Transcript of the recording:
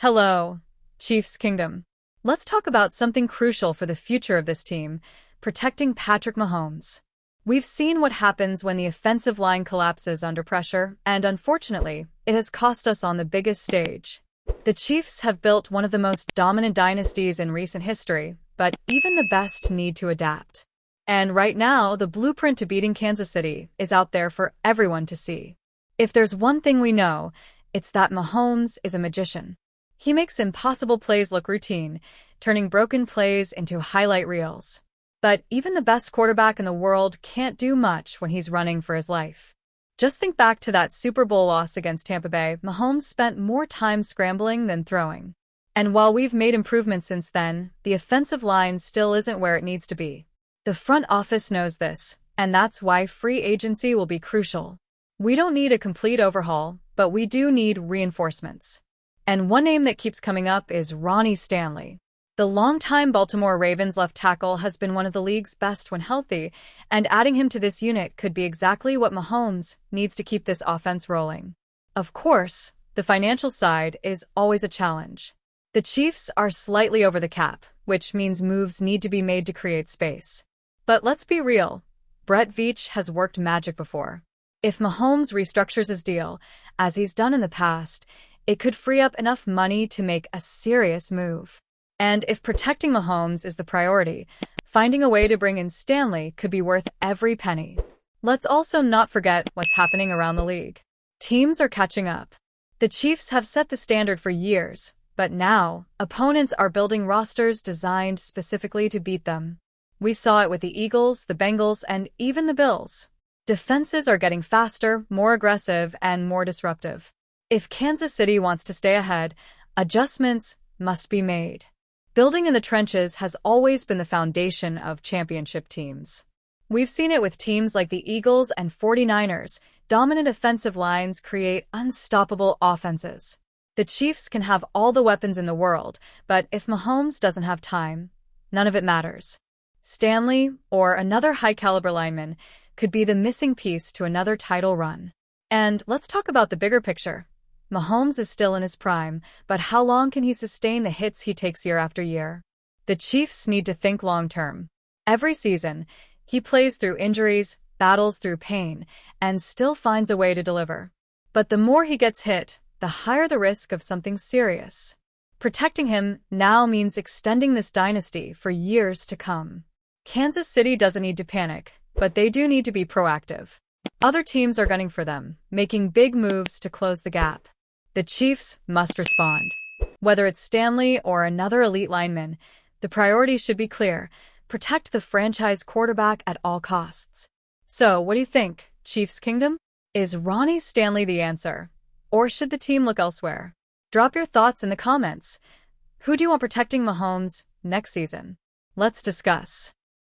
Hello, Chiefs Kingdom. Let's talk about something crucial for the future of this team, protecting Patrick Mahomes. We've seen what happens when the offensive line collapses under pressure, and unfortunately, it has cost us on the biggest stage. The Chiefs have built one of the most dominant dynasties in recent history, but even the best need to adapt. And right now, the blueprint to beating Kansas City is out there for everyone to see. If there's one thing we know, it's that Mahomes is a magician. He makes impossible plays look routine, turning broken plays into highlight reels. But even the best quarterback in the world can't do much when he's running for his life. Just think back to that Super Bowl loss against Tampa Bay. Mahomes spent more time scrambling than throwing. And while we've made improvements since then, the offensive line still isn't where it needs to be. The front office knows this, and that's why free agency will be crucial. We don't need a complete overhaul, but we do need reinforcements. And one name that keeps coming up is Ronnie Stanley. The longtime Baltimore Ravens left tackle has been one of the league's best when healthy, and adding him to this unit could be exactly what Mahomes needs to keep this offense rolling. Of course, the financial side is always a challenge. The Chiefs are slightly over the cap, which means moves need to be made to create space. But let's be real, Brett Veach has worked magic before. If Mahomes restructures his deal, as he's done in the past, it could free up enough money to make a serious move. And if protecting Mahomes is the priority, finding a way to bring in Stanley could be worth every penny. Let's also not forget what's happening around the league. Teams are catching up. The Chiefs have set the standard for years, but now, opponents are building rosters designed specifically to beat them. We saw it with the Eagles, the Bengals, and even the Bills. Defenses are getting faster, more aggressive, and more disruptive. If Kansas City wants to stay ahead, adjustments must be made. Building in the trenches has always been the foundation of championship teams. We've seen it with teams like the Eagles and 49ers. Dominant offensive lines create unstoppable offenses. The Chiefs can have all the weapons in the world, but if Mahomes doesn't have time, none of it matters. Stanley, or another high-caliber lineman, could be the missing piece to another title run. And let's talk about the bigger picture. Mahomes is still in his prime, but how long can he sustain the hits he takes year after year? The Chiefs need to think long-term. Every season, he plays through injuries, battles through pain, and still finds a way to deliver. But the more he gets hit, the higher the risk of something serious. Protecting him now means extending this dynasty for years to come. Kansas City doesn't need to panic, but they do need to be proactive. Other teams are gunning for them, making big moves to close the gap. The Chiefs must respond. Whether it's Stanley or another elite lineman, the priority should be clear: protect the franchise quarterback at all costs. So, what do you think, Chiefs Kingdom? Is Ronnie Stanley the answer? Or should the team look elsewhere? Drop your thoughts in the comments. Who do you want protecting Mahomes next season? Let's discuss.